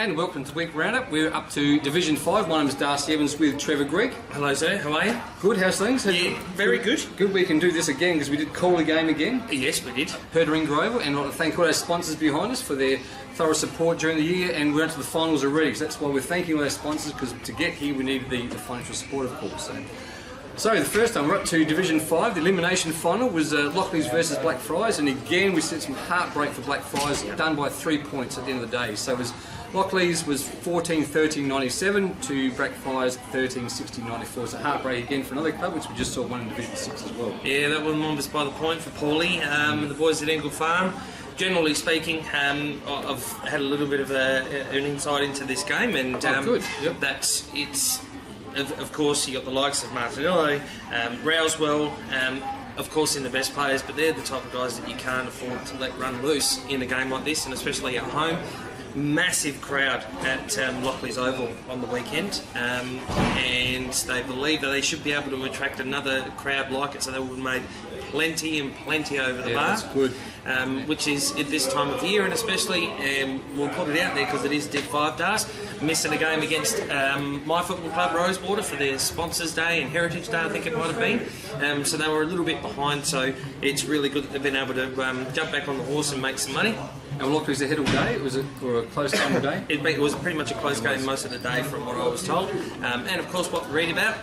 And welcome to Week Roundup. We're up to Division 5. My name is Darcy Evans with Trevor Grigg. Hello sir, how are you? Good, how's things? Yeah, very good. Good, we can do this again because we did call the game again. Yes, we did. Herdering Grove, and I'd like to thank all our sponsors behind us for their thorough support during the year, and we're into the finals already, so that's why we're thanking all our sponsors, because to get here we need the financial support, of course. So the first time we're up to Division 5, the elimination final was Lockleys versus Blackfriars, and again we set some heartbreak for Blackfriars, done by 3 points at the end of the day. So it was Lockleys was 14-13-97 to Blackfriars 13-60-94. So heartbreak again for another club, which we just saw one in Division 6 as well. Yeah, that one was by the point for Paulie. The boys at Engle Farm. Generally speaking, I've had a little bit of an insight into this game, and good. Yep. That's it's. Of course, you got the likes of Martinello, Rousewell, of course in the best players, but they're the type of guys that you can't afford to let run loose in a game like this, and especially at home. Massive crowd at Lockleys Oval on the weekend, and they believe that they should be able to attract another crowd like it, so they would have made plenty over the bar. That's good. Which is at this time of year, and especially we'll put it out there because it is Div 5 Darts, missing a game against my football club Rosewater for their Sponsors Day and Heritage Day, I think it might have been, so they were a little bit behind, so it's really good that they've been able to jump back on the horse and make some money. And Lockleys ahead all day? Was it or a close game all day? It was pretty much a close game most of the day from what I was told, and of course what we read about.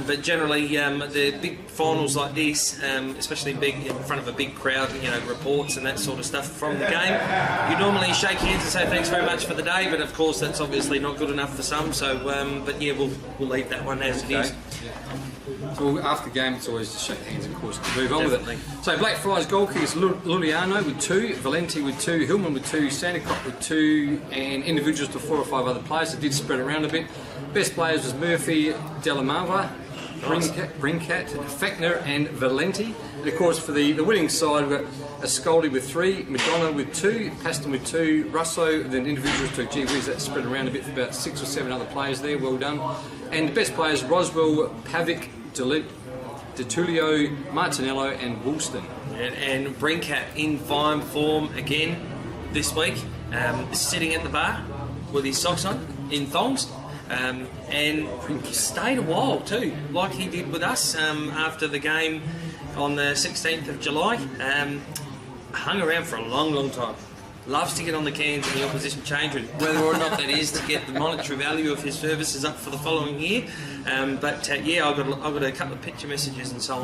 But generally, the big finals like this, especially big in front of a big crowd, reports and that sort of stuff from the game, you normally shake hands and say thanks very much for the day, but of course that's obviously not good enough for some. So, but yeah, we'll leave that one as it is. Yeah. So after the game, it's always just shake hands, of course, to move on with it. So Blackfriars goal kickers Luliano with 2, Valenti with 2, Hillman with 2, Sandicott with 2, and individuals to 4 or 5 other players. It did spread around a bit. Best players was Murphy, Delamava, Brincat, Fechner and Valenti. And of course for the winning side we've got Ascoldi with 3, Madonna with 2, Paston with 2, Russo, then individuals to gee whiz, that spread around a bit for about 6 or 7 other players there, well done. And the best players Roswell, Pavic, DeTulio, Martinello and Woolston. And Brincat in fine form again this week, sitting at the bar with his socks on in thongs. And stayed a while too, like he did with us after the game on the 16th of July. Hung around for a long time. Loves to get on the cans in the opposition change room, whether or not that is to get the monetary value of his services up for the following year. But yeah, I got a couple of picture messages and so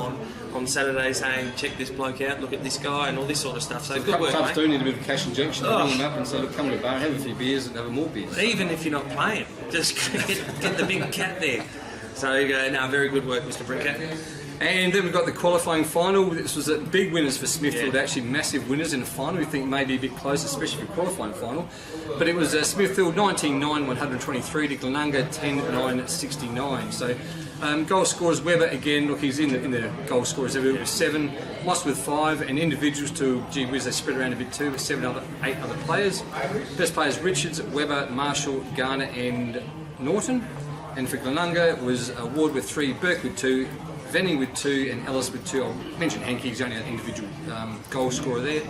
on Saturday saying, check this bloke out, look at this guy, and all this sort of stuff. So good work, clubs mate. do need a bit of cash injection. Bring them up and say, look, come to the bar, have a few beers and have more beers. Even if you're not playing, just get the big cat there. So no, very good work, Mr. Brincat. And then we've got the qualifying final. This was big winners for Smithfield, actually massive winners in the final. We think maybe a bit close, especially for qualifying final. But it was Smithfield 19-9-123 to Glenunga 10-9-69. So goal scorers Webber again, look, he's in the goal scorers everywhere with 7, Moss with 5, and individuals to gee whiz, they spread around a bit too with 8 other players. Best players Richards, Webber, Marshall, Garner and Norton. And for Glenunga it was Ward with 3, Burke with 2, Venning with 2 and Ellis with 2. I'll mention Hankey, he's only an individual goal scorer there.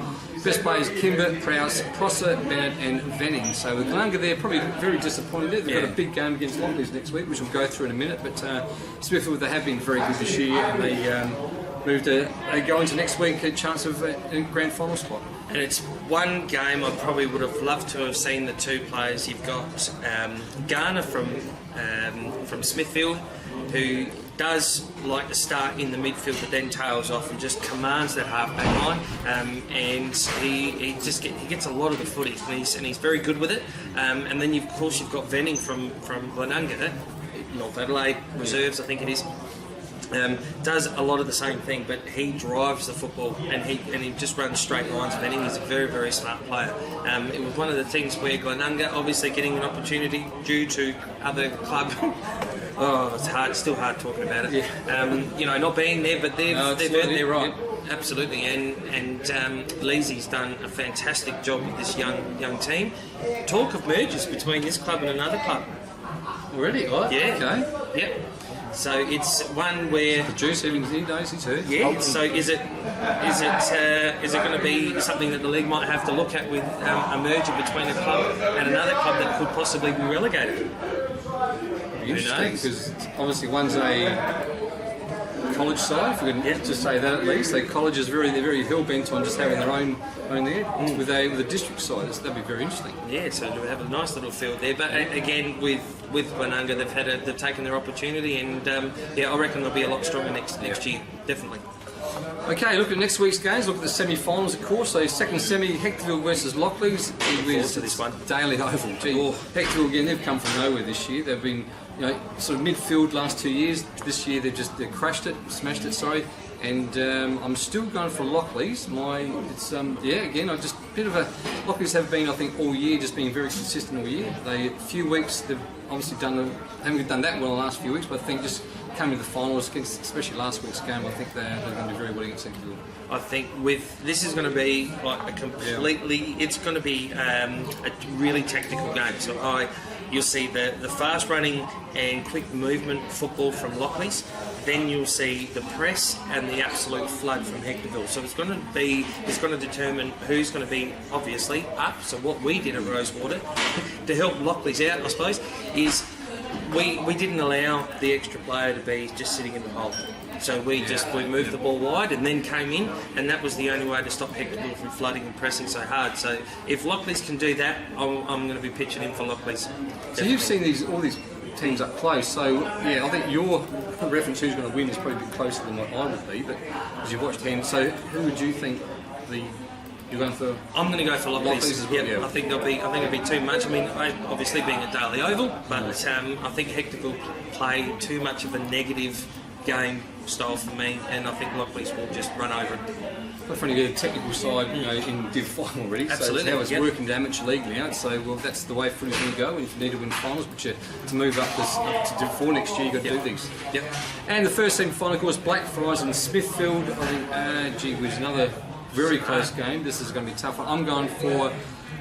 Best players Kimber, Prowse, Prosser, Bennett and Venning. So with Glenunga there, probably very disappointed there. They've got a big game against Lockleys next week, which we'll go through in a minute. But Smithfield, they have been very good this year, and they go into next week a chance of a grand final spot. And it's one game I probably would have loved to have seen the 2 players. You've got Garner from Smithfield, who does like to start in the midfield but then tails off and just commands that half-back line, and he gets a lot of the footy and he's very good with it. And then of course you've got Venning from Glenunga, North Adelaide Reserves I think it is. Does a lot of the same thing, but he drives the football and he just runs straight lines. Venning is a very smart player. It was one of the things where Glenunga obviously getting an opportunity due to other club. Oh, it's hard. Still hard talking about it. Yeah. Not being there, but they've earned their right. Yeah. Absolutely, and Leesy's done a fantastic job with this young team. Talk of mergers between this club and another club. Already? Right? Yeah. Okay. Yep. So it's one where. The juice even these days, too. Yeah. So is it going to be something that the league might have to look at with a merger between a club and another club that could possibly be relegated? Interesting, because obviously one's a college side, if we can just say that at least. The college is they're very hell bent on just having their own there with a district side. So that'd be very interesting. Yeah, so we have a nice little field there. But again, with Wananga, they've taken their opportunity, and I reckon they'll be a lot stronger next year, definitely. Okay, look at next week's games. Look at the semi-finals, of course. So second semi, Hectorville versus Lockleys. To this one. Daily Oval. Gee, Hectorville again. They've come from nowhere this year. They've been, sort of midfield last 2 years. This year they've smashed it. Sorry. And I'm still going for Lockleys. Lockleys have been, I think, all year, just being very consistent all year. A few weeks they've obviously haven't done that well in the last few weeks, but I think just coming to the finals, especially last week's game, I think they're going to do very well against Hectorville. I think this is going to be like a completely. It's going to be a really tactical game. So you'll see the fast running and quick movement football from Lockleys. Then you'll see the press and the absolute flood from Hectorville. So it's going to determine who's going to be obviously up. So what we did at Rosewater to help Lockleys out, I suppose, is we didn't allow the extra player to be just sitting in the hole. So we moved the ball wide and then came in, and that was the only way to stop Hectorville from flooding and pressing so hard. So if Lockleys can do that, I'm going to be pitching in for Lockleys. So you've seen all these teams up close. So I think your reference who's going to win is probably a bit closer than what I would be. But as you've watched him, so who would you think you're going for? I'm going to go for Lockleys as well. I think it'll be too much. I mean, obviously being a Daily Oval, but I think Hectorville play too much of a negative game style for me, and I think Lockleys will just run over it. Quite funny, you get a technical side, in Div 5 already. Absolutely. So it's how it's working to amateur league now. So that's the way footy's going to go. And if you need to win finals, but to move up to Div 4 next year, you've got to do these. Yep. And the first semi-final, of course, Blackfriars and Smithfield. I think, another very close game. This is going to be tough. I'm going for.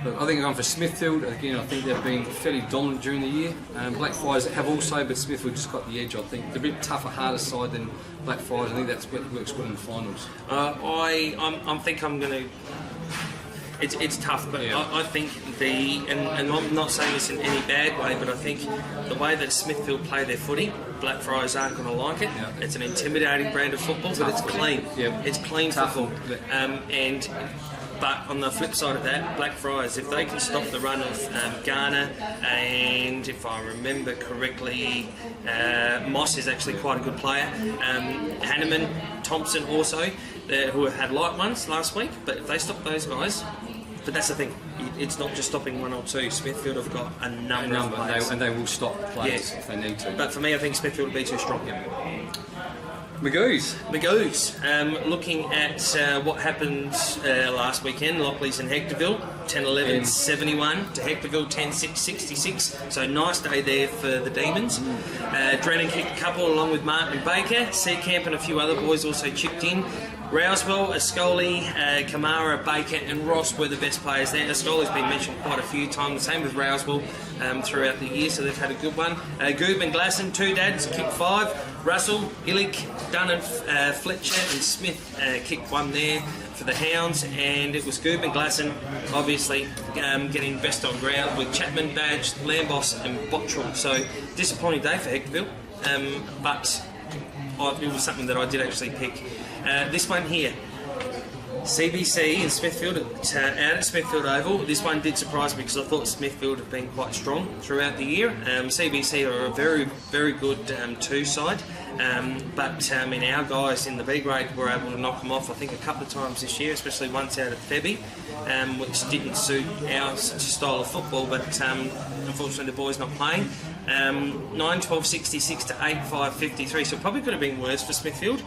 I think I'm going for Smithfield. Again, I think they've been fairly dominant during the year. Blackfriars have also, but Smithfield just got the edge, I think. They're a bit tougher, harder side than Blackfriars. I think that's what works well in the finals. I think I'm going to... It's tough, but I think and I'm not saying this in any bad way, but I think the way that Smithfield play their footy, Blackfriars aren't going to like it. Yeah. It's an intimidating brand of football, but it's clean. Yeah. It's clean football. But on the flip side of that, Blackfriars, if they can stop the run of Garner, and if I remember correctly, Moss is actually quite a good player. Hanneman, Thompson also, who had light ones last week. But if they stop those guys, but that's the thing, it's not just stopping one or two. Smithfield have got a number of players. And they will stop players if they need to. But for me, I think Smithfield will be too strong. Magoo's. Looking at what happened last weekend, Lockleys and Hectorville, 10-11, 71 to Hectorville, 10-6, 66. So nice day there for the Demons. Drennan kicked a couple along with Martin Baker. Seacamp and a few other boys also chipped in. Rouswell, Ascoli, Kamara, Baker and Ross were the best players there. Ascoli's been mentioned quite a few times, the same with Rouswell throughout the year, so they've had a good one. Goob and Glasson, two dads, kicked 5. Russell, Illick, Dunn and Fletcher and Smith kicked one there for the Hounds, and it was Goob and Glasson obviously getting best on ground with Chapman, Badge, Lambos and Bottrell. So disappointing day for Hectorville, but it was something that I did actually pick. This one here, CBC in Smithfield, out at Smithfield Oval. This one did surprise me because I thought Smithfield have been quite strong throughout the year. CBC are a very, very good 2 side, but our guys in the B grade were able to knock them off, I think, a couple of times this year, especially once out at Febby, which didn't suit our style of football, but unfortunately the boys not playing. 9-12, 66 to 8-5, 53, so it probably could have been worse for Smithfield.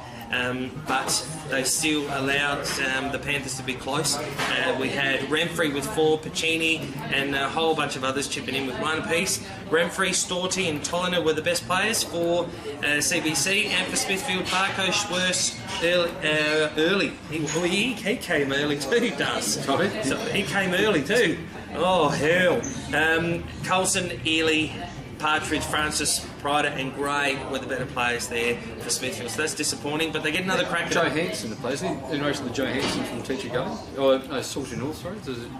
But they still allowed the Panthers to be close. We had Renfrey with 4, Pacini and a whole bunch of others chipping in with 1 apiece. Renfrey, Storty and Tolliner were the best players for CBC, and for Smithfield, Barco, Schwerse, early. He came early too, Darcy. So he came early too. Oh, hell. Coulson, Ely, Partridge, Francis, Pryder and Gray were the better players there for Smithfield. So that's disappointing, but they get another crack at Joe it. Hanson, the player, in relation to Joe Hanson from Teacher Going, or no, Salisbury North, sorry. Is it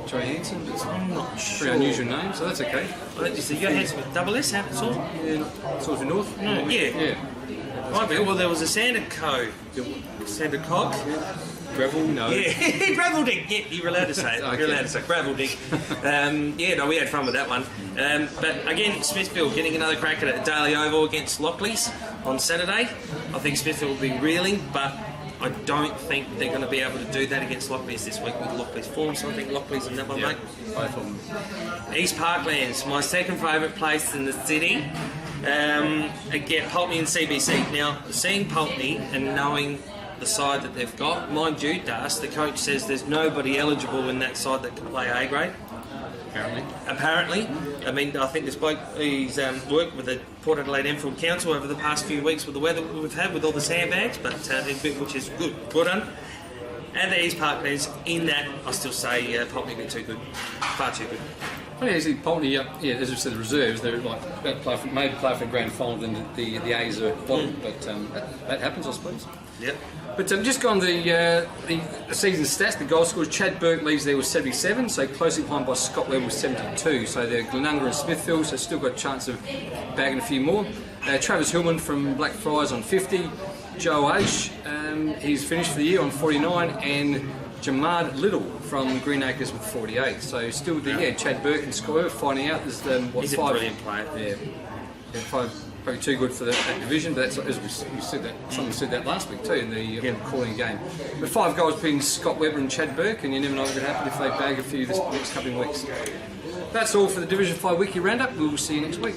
Joe Hanson? It's I'm not a sure. pretty unusual name, so that's okay. Well, is it Johansson with double S out at all? Yeah, Salisbury North? No, yeah. Yeah. Might be. Well, there was a Sander Sander Cock. Gravel? No. Yeah, Gravelding. Yeah, you're allowed to say it. Okay. You're allowed to say Gravelding. Yeah, no, we had fun with that one. But again, Smithfield getting another crack at it at Daily Oval against Lockleys on Saturday. I think Smithfield will be reeling, but I don't think they're going to be able to do that against Lockleys this week with Lockleys form. So I think Lockleys in that one, mate. Both of them. East Parklands, my second favourite place in the city. Again, Pulteney and CBC. Now, seeing Pulteney and knowing the side that they've got, mind you, Darcy, the coach says there's nobody eligible in that side that can play A grade. Apparently. I mean, I think this bloke, he's worked with the Port Adelaide Enfield Council over the past few weeks with the weather we've had with all the sandbags, but which is good. Well done. And the East Parklands, in that, I still say Pulteney a bit too good. Far too good. Well, yeah, see, Pulteney, yeah, as I said, the reserves, they're like about to play for, maybe play for the grand final, then the A's are bottom, but that happens, I suppose. Yep. But just go on the season stats, the goal scorers, Chad Burke leads there with 77, so closely behind by Scott Webb with 72. So they're Glenunga and Smithfield, so still got a chance of bagging a few more. Travis Hillman from Blackfriars on 50. Joe H, he's finished for the year on 49, and Jamard Little from Greenacres with 48. So still Chad Burke and Scott Webb finding out there's He's five. a brilliant player. Yeah, five. Probably too good for that division, but that's, as we said that, someone said that last week too in the calling game. But 5 goals between Scott Webber and Chad Burke, and you never know what's going to happen if they bag a few this next couple of weeks. That's all for the Division 5 Wiki Roundup. We'll see you next week.